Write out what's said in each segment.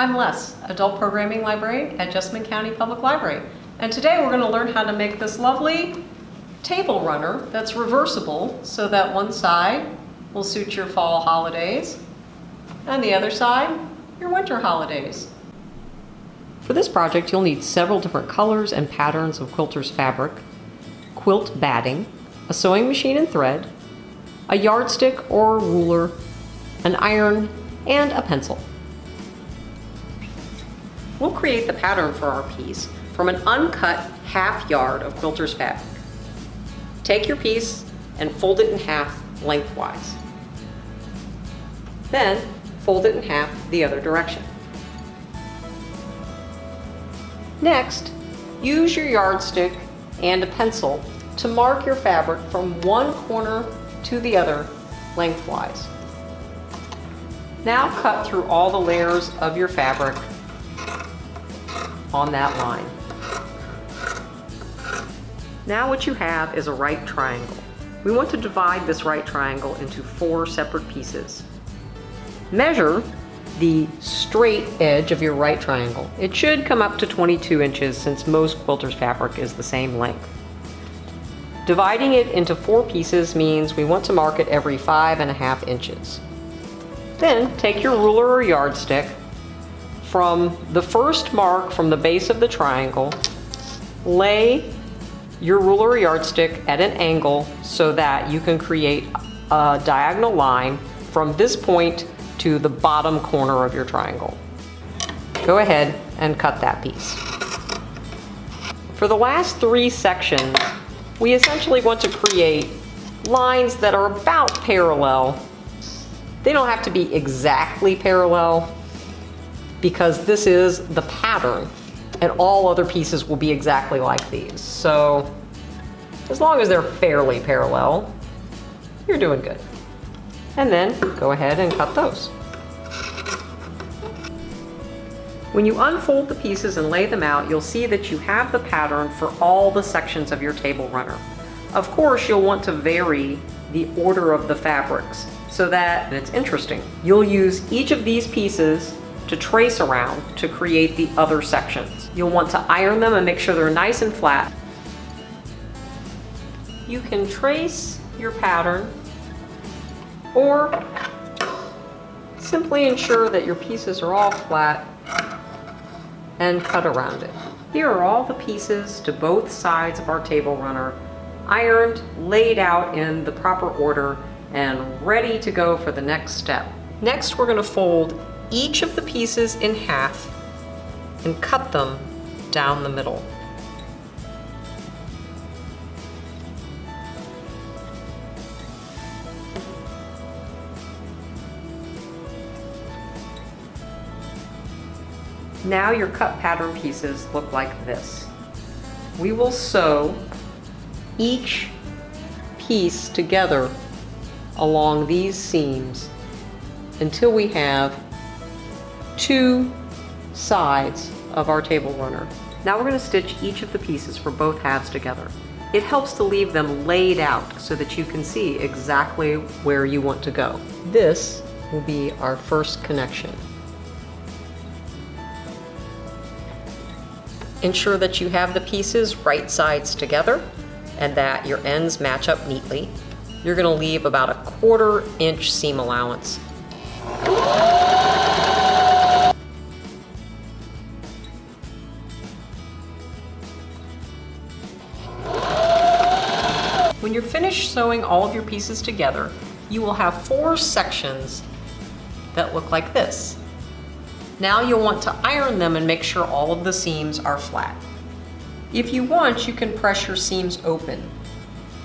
I'm Les, Adult Programming Librarian at Jessamine County Public Library. And today we're going to learn how to make this lovely table runner that's reversible so that one side will suit your fall holidays and the other side your winter holidays. For this project you'll need several different colors and patterns of quilter's fabric, quilt batting, a sewing machine and thread, a yardstick or ruler, an iron, and a pencil. We'll create the pattern for our piece from an uncut half yard of quilter's fabric. Take your piece and fold it in half lengthwise. Then fold it in half the other direction. Next, use your yardstick and a pencil to mark your fabric from one corner to the other lengthwise. Now cut through all the layers of your fabric on that line. Now what you have is a right triangle. We want to divide this right triangle into 4 separate pieces. Measure the straight edge of your right triangle. It should come up to 22 inches since most quilter's fabric is the same length. Dividing it into 4 pieces means we want to mark it every 5.5 inches. Then take your ruler or yardstick. From the first mark from the base of the triangle, lay your ruler or yardstick at an angle so that you can create a diagonal line from this point to the bottom corner of your triangle. Go ahead and cut that piece. For the last 3 sections, we essentially want to create lines that are about parallel. They don't have to be exactly parallel, because this is the pattern and all other pieces will be exactly like these. So as long as they're fairly parallel, you're doing good. And then go ahead and cut those. When you unfold the pieces and lay them out, you'll see that you have the pattern for all the sections of your table runner. Of course, you'll want to vary the order of the fabrics so that it's interesting. You'll use each of these pieces to trace around to create the other sections. You'll want to iron them and make sure they're nice and flat. You can trace your pattern or simply ensure that your pieces are all flat and cut around it. Here are all the pieces to both sides of our table runner, ironed, laid out in the proper order, and ready to go for the next step. Next, we're going to fold each of the pieces in half and cut them down the middle. Now your cut pattern pieces look like this. We will sew each piece together along these seams until we have 2 sides of our table runner. Now we're going to stitch each of the pieces for both halves together. It helps to leave them laid out so that you can see exactly where you want to go. This will be our first connection. Ensure that you have the pieces right sides together and that your ends match up neatly. You're going to leave about a 1/4 inch seam allowance. When you're finished sewing all of your pieces together, you will have 4 sections that look like this. Now you'll want to iron them and make sure all of the seams are flat. If you want, you can press your seams open.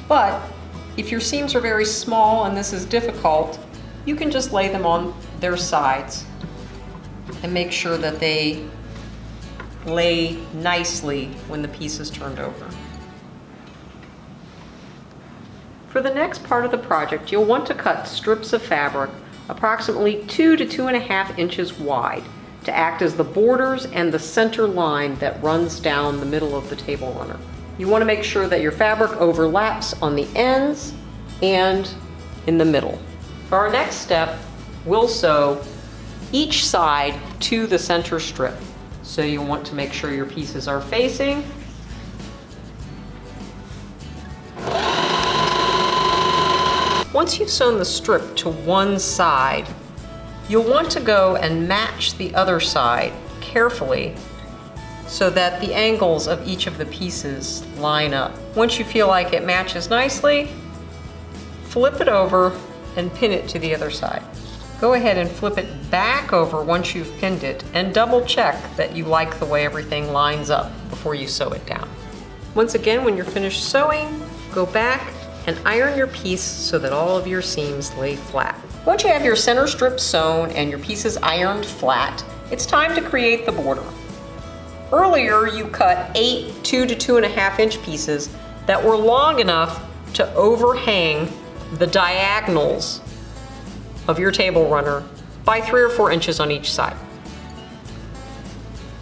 But if your seams are very small and this is difficult, you can just lay them on their sides and make sure that they lay nicely when the piece is turned over. For the next part of the project, you'll want to cut strips of fabric approximately 2 to 2.5 inches wide to act as the borders and the center line that runs down the middle of the table runner. You want to make sure that your fabric overlaps on the ends and in the middle. For our next step, we'll sew each side to the center strip. So you want to make sure your pieces are facing. Once you've sewn the strip to one side, you'll want to go and match the other side carefully so that the angles of each of the pieces line up. Once you feel like it matches nicely, flip it over and pin it to the other side. Go ahead and flip it back over once you've pinned it and double check that you like the way everything lines up before you sew it down. Once again, when you're finished sewing, go back and iron your piece so that all of your seams lay flat. Once you have your center strip sewn and your pieces ironed flat, it's time to create the border. Earlier, you cut 8 2 to 2.5 inch pieces that were long enough to overhang the diagonals of your table runner by 3 or 4 inches on each side.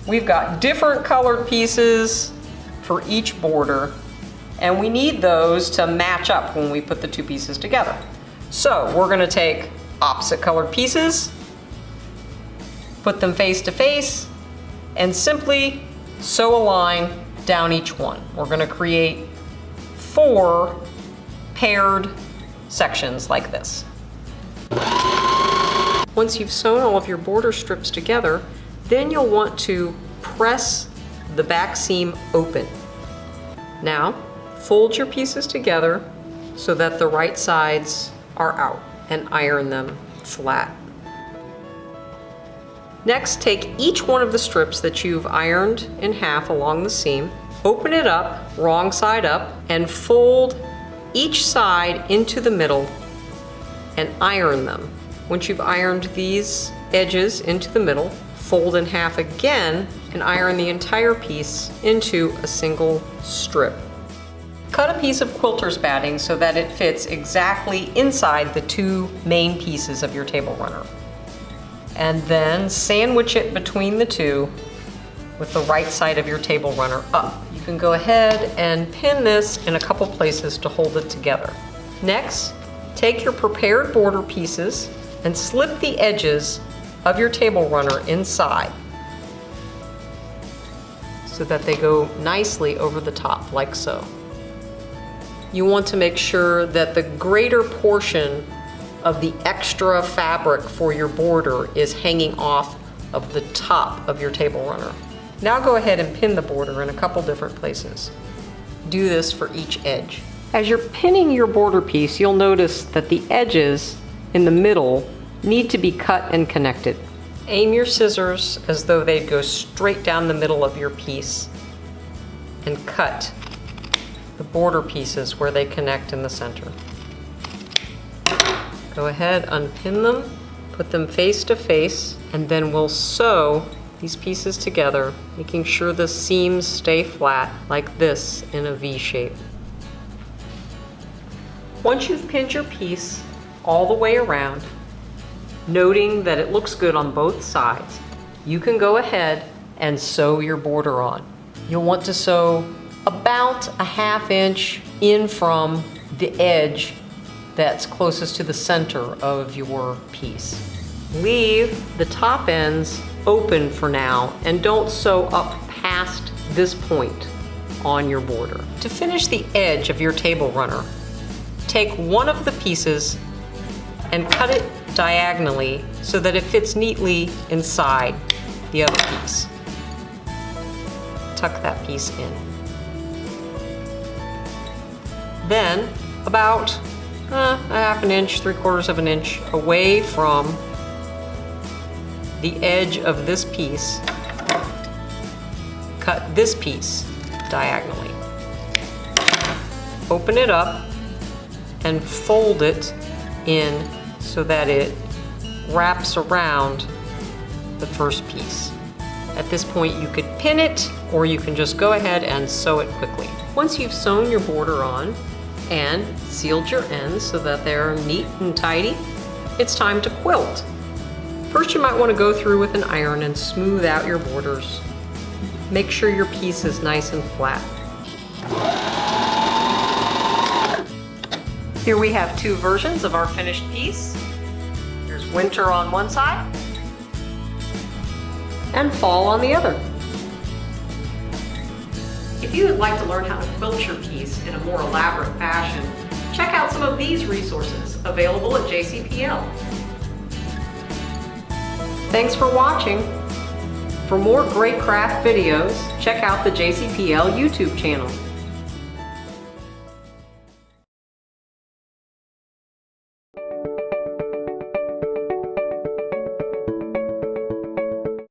We've got different colored pieces for each border, and we need those to match up when we put the two pieces together. So we're gonna take opposite colored pieces, put them face to face, and simply sew a line down each one. We're gonna create 4 paired sections like this. Once you've sewn all of your border strips together, then you'll want to press the back seam open. Now, fold your pieces together so that the right sides are out and iron them flat. Next, take each one of the strips that you've ironed in half along the seam, open it up, wrong side up, and fold each side into the middle and iron them. Once you've ironed these edges into the middle, fold in half again and iron the entire piece into a single strip. Cut a piece of quilter's batting so that it fits exactly inside the 2 main pieces of your table runner. And then sandwich it between the 2 with the right side of your table runner up. You can go ahead and pin this in a couple places to hold it together. Next, take your prepared border pieces and slip the edges of your table runner inside so that they go nicely over the top, like so. You want to make sure that the greater portion of the extra fabric for your border is hanging off of the top of your table runner. Now go ahead and pin the border in a couple different places. Do this for each edge. As you're pinning your border piece, you'll notice that the edges in the middle need to be cut and connected. Aim your scissors as though they'd go straight down the middle of your piece and cut the border pieces where they connect in the center. Go ahead, unpin them, put them face to face, and then we'll sew these pieces together, making sure the seams stay flat like this in a V shape. Once you've pinned your piece all the way around, noting that it looks good on both sides, you can go ahead and sew your border on. You'll want to sew about 1/2 inch in from the edge that's closest to the center of your piece. Leave the top ends open for now and don't sew up past this point on your border. To finish the edge of your table runner, take one of the pieces and cut it diagonally so that it fits neatly inside the other piece. Tuck that piece in. Then, about 1/2 inch, 3/4 of an inch away from the edge of this piece, cut this piece diagonally. Open it up and fold it in so that it wraps around the first piece. At this point, you could pin it, or you can just go ahead and sew it quickly. Once you've sewn your border on and sealed your ends so that they're neat and tidy, it's time to quilt. First, you might want to go through with an iron and smooth out your borders. Make sure your piece is nice and flat. Here we have 2 versions of our finished piece. There's winter on one side and fall on the other. If you would like to learn how to quilt your piece in a more elaborate fashion, check out some of these resources available at JCPL. Thanks for watching. For more great craft videos, check out the JCPL YouTube channel.